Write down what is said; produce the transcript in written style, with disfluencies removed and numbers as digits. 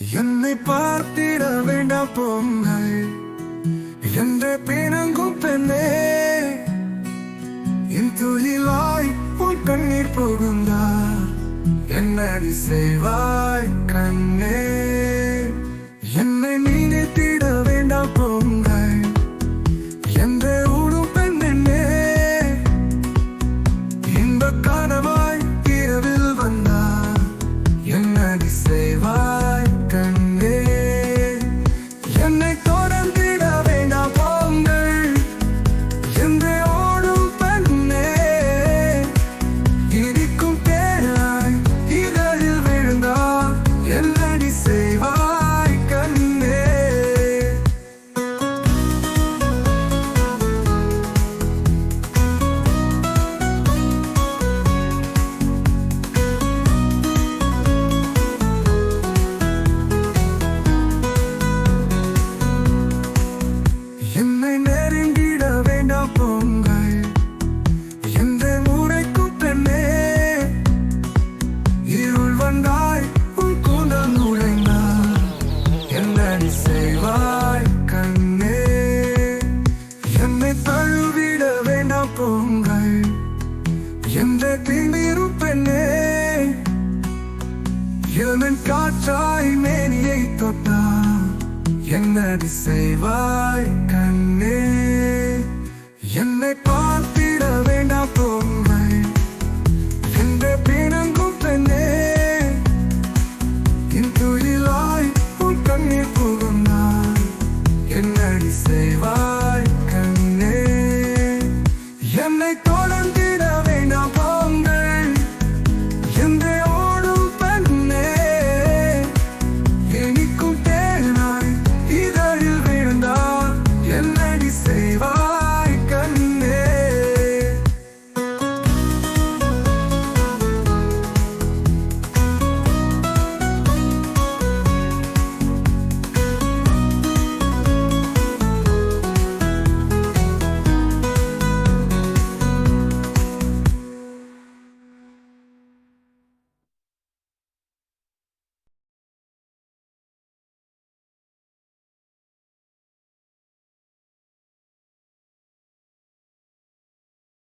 என்னை பார்த்திட வேண்டாம் போங்கள் என்ற பிணங்கும் பெண்ணே, என் துயிலாய் உன் கண்ணீர் போகுந்தார் என்னடி செய்வாய் கண்ணே. என்னை நினைத்திட வேண்டாம் போங்கள் என்ற ஊடும் பெண்ணே, இந்த கனவாய் இரவில் வந்தார் என்னடி செய்வாய் கண்ணே. என்னை தொடர்ந்திட வேண்டாம் போங்கள் என்ற ஓடும் பெண்ணே, இடிக்கும் தேனாய் இதழில் விழுந்தார் என்னடி செய்வாய் கண்ணே. என்னை நெருங்கிட வேண்டாம் போங்கள் எந்த முறைக்கும் பெண்ணே, இருள் வந்தாய் உன் கூந்தல் நுழைந்தார் என்னடி செய்வாய் கண்ணே. என்னை தழுவிட வேண்டாம் போங்கள் எந்த திமிரும் பெண்ணே, என் காற்றாய் மேனியை தொட்டார் என்னடி செய்வாய் கண்ணே. என்னை பார்த்திட வேண்டாம் போங்கள்